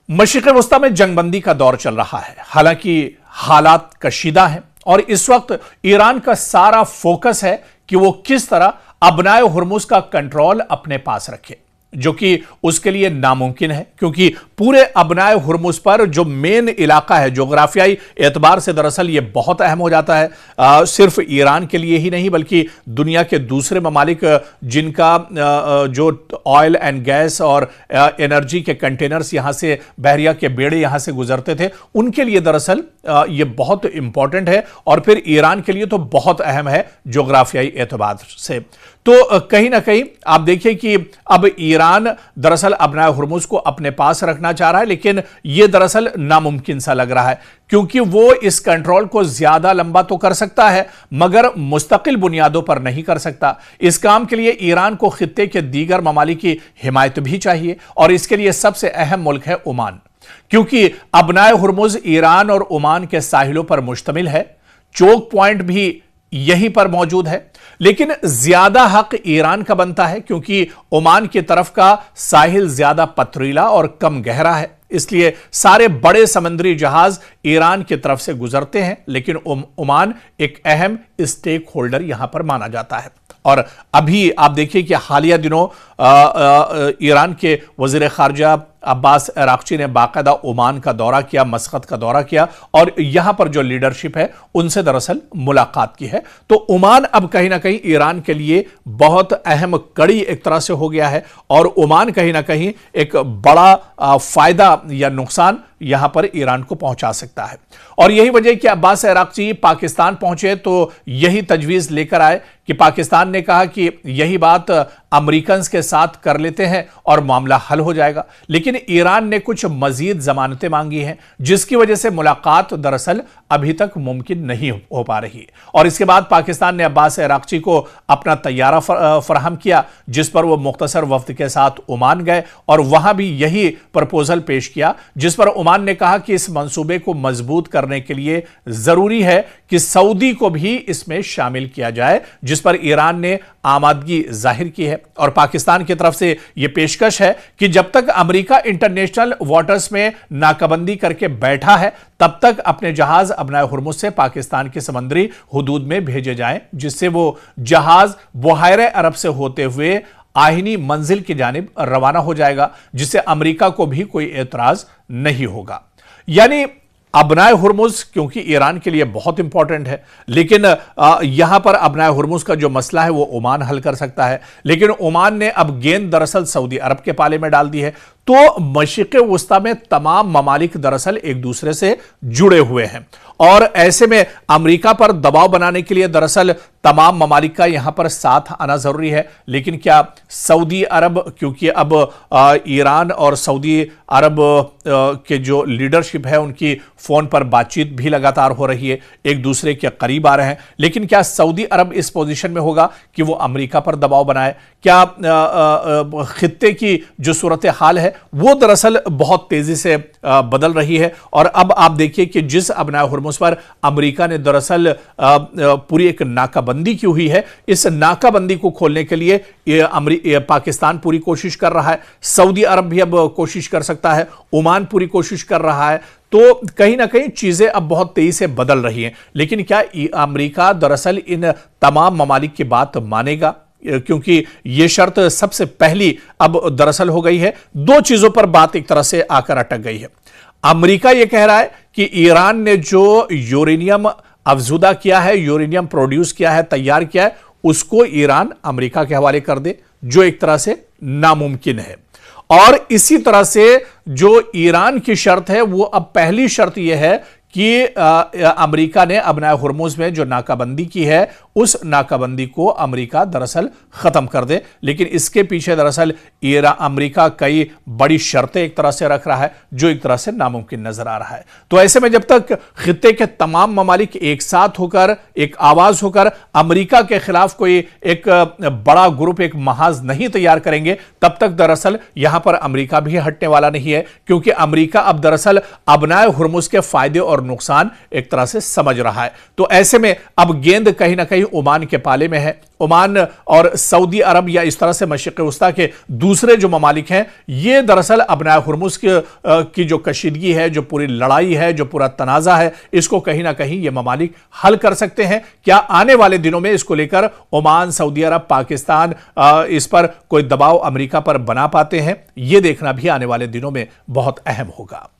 मशरिक़ वस्ता में जंगबंदी का दौर चल रहा है। हालांकि हालात कशीदा हैं और इस वक्त ईरान का सारा फोकस है कि वो किस तरह अबनाए हुर्मुज़ का कंट्रोल अपने पास रखे, जो कि उसके लिए नामुमकिन है, क्योंकि पूरे अबनाए हुर्मुज़ पर जो मेन इलाका है जोग्राफियाई एतबार से दरअसल ये बहुत अहम हो जाता है। सिर्फ ईरान के लिए ही नहीं बल्कि दुनिया के दूसरे ममालिक जिनका जो ऑयल एंड गैस और एनर्जी के कंटेनर्स यहां से, बहरिया के बेड़े यहां से गुजरते थे, उनके लिए दरअसल ये बहुत इंपॉर्टेंट है और फिर ईरान के लिए तो बहुत अहम है जोग्राफियाई एतबार से। तो कहीं ना कहीं आप देखिए कि अब ईरान दरअसल अबनाए हुर्मुज़ को अपने पास रखना चाह रहा है, लेकिन यह दरअसल नामुमकिन सा लग रहा है, क्योंकि वो इस कंट्रोल को ज्यादा लंबा तो कर सकता है मगर मुस्तकिल बुनियादों पर नहीं कर सकता। इस काम के लिए ईरान को खित्ते के दीगर ममालिक की हिमायत भी चाहिए और इसके लिए सबसे अहम मुल्क है ओमान, क्योंकि अबनाए हुर्मुज़ ईरान और ओमान के साहिलों पर मुश्तमिल है। चोक पॉइंट भी यहीं पर मौजूद है, लेकिन ज्यादा हक ईरान का बनता है क्योंकि ओमान की तरफ का साहिल ज्यादा पथरीला और कम गहरा है, इसलिए सारे बड़े समुद्री जहाज ईरान की तरफ से गुजरते हैं। लेकिन ओमान एक अहम स्टेक होल्डर यहां पर माना जाता है। और अभी आप देखिए कि हालिया दिनों ईरान के वजीर खारजा अब्बास अराक्ची ने बाकायदा ओमान का दौरा किया, मस्कत का दौरा किया और यहां पर जो लीडरशिप है उनसे दरअसल मुलाकात की है। तो ओमान अब कहीं ना कहीं ईरान के लिए बहुत अहम कड़ी एक तरह से हो गया है और ओमान कहीं ना कहीं एक बड़ा फायदा या नुकसान यहां पर ईरान को पहुंचा सकता है। और यही वजह कि अब्बास अराक्ची पाकिस्तान पहुंचे तो यही तजवीज लेकर आए कि पाकिस्तान ने कहा कि यही बात अमेरिकन के साथ कर लेते हैं और मामला हल हो जाएगा, लेकिन ईरान ने कुछ मजीद जमानतें मांगी हैं जिसकी वजह से मुलाकात दरअसल अभी तक मुमकिन नहीं हो पा रही। और इसके बाद पाकिस्तान ने अब्बास अराक्ची को अपना तैयारा फराहम किया जिस पर वो मुख्तसर वफ्द के साथ ओमान गए और वहां भी यही प्रपोजल पेश किया जिस पर ओमान ने कहा कि इस मंसूबे को मजबूत करने के लिए जरूरी है कि सऊदी को भी इसमें शामिल किया जाए, जिस पर ईरान ने आमादगी जाहिर की है। और पाकिस्तान की तरफ से यह पेशकश है कि जब तक अमेरिका इंटरनेशनल वाटर्स में नाकाबंदी करके बैठा है तब तक अपने जहाज अबनाए हुर्मुज़ से पाकिस्तान की समुद्री हुदूद में भेजे जाएं, जिससे वो जहाज बुहायरे अरब से होते हुए आहिनी मंजिल की जानिब रवाना हो जाएगा, जिससे अमेरिका को भी कोई एतराज नहीं होगा। यानी अबनाए हुर्मुज़ क्योंकि ईरान के लिए बहुत इंपॉर्टेंट है, लेकिन यहां पर अबनाए हुर्मुज़ का जो मसला है वो ओमान हल कर सकता है, लेकिन ओमान ने अब गेंद दरअसल सऊदी अरब के पाले में डाल दी है। तो मशरिक़ वस्ता में तमाम ममालिक दरअसल एक दूसरे से जुड़े हुए हैं और ऐसे में अमेरिका पर दबाव बनाने के लिए दरअसल तमाम ममालिक का यहां पर साथ आना जरूरी है। लेकिन क्या सऊदी अरब, क्योंकि अब ईरान और सऊदी अरब के जो लीडरशिप है उनकी फोन पर बातचीत भी लगातार हो रही है, एक दूसरे के करीब आ रहे हैं, लेकिन क्या सऊदी अरब इस पोजीशन में होगा कि वो अमेरिका पर दबाव बनाए? क्या खित्ते की जो सूरत हाल है वो दरअसल बहुत तेजी से बदल रही है और अब आप देखिए कि जिस अबनाए हुर्मुज़ पर अमेरिका ने दरअसल पूरी एक नाकाबंदी की हुई है, इस नाकाबंदी को खोलने के लिए पाकिस्तान पूरी कोशिश कर रहा है, सऊदी अरब भी अब कोशिश कर सकता है, ओमान पूरी कोशिश कर रहा है। तो कहीं ना कहीं चीजें अब बहुत तेजी से बदल रही हैं। लेकिन क्या अमेरिका दरअसल इन तमाम ममालिक की बात मानेगा? क्योंकि यह शर्त सबसे पहली अब दरअसल हो गई है। दो चीजों पर बात एक तरह से आकर अटक गई है। अमेरिका यह कह रहा है कि ईरान ने जो यूरेनियम अफजुदा किया है, यूरेनियम प्रोड्यूस किया है, तैयार किया है, उसको ईरान अमेरिका के हवाले कर दे, जो एक तरह से नामुमकिन है। और इसी तरह से जो ईरान की शर्त है वो अब पहली शर्त यह है कि अमेरिका ने अबनाए हुर्मुज़ में जो नाकाबंदी की है उस नाकाबंदी को अमेरिका दरअसल खत्म कर दे। लेकिन इसके पीछे दरअसल अमेरिका कई बड़ी शर्तें एक तरह से रख रहा है जो एक तरह से नामुमकिन नजर आ रहा है। तो ऐसे में जब तक खित्ते के तमाम ममालिक एक साथ होकर एक आवाज होकर अमेरिका के खिलाफ कोई एक बड़ा ग्रुप, एक महाज नहीं तैयार करेंगे, तब तक दरअसल यहां पर अमेरिका भी हटने वाला नहीं है, क्योंकि अमेरिका अब दरअसल अबनाए हुर्मुज़ के फायदे और नुकसान एक तरह से समझ रहा है। तो ऐसे में अब गेंद कहीं ना कहीं ओमान के पाले में है। ओमान और सऊदी अरब या इस तरह से मशरिक़ वस्ता के दूसरे जो ममालिक हैं, ये दरअसल अबनाए हुर्मुज़ की जो कशीदगी है, जो पूरी लड़ाई है, जो पूरा तनाज़ा है, इसको कहीं ना कहीं ये ममालिक हल कर सकते हैं। क्या आने वाले दिनों में इसको लेकर ओमान, सऊदी अरब, पाकिस्तान इस पर कोई दबाव अमेरिका पर बना पाते हैं? यह देखना भी आने वाले दिनों में बहुत अहम होगा।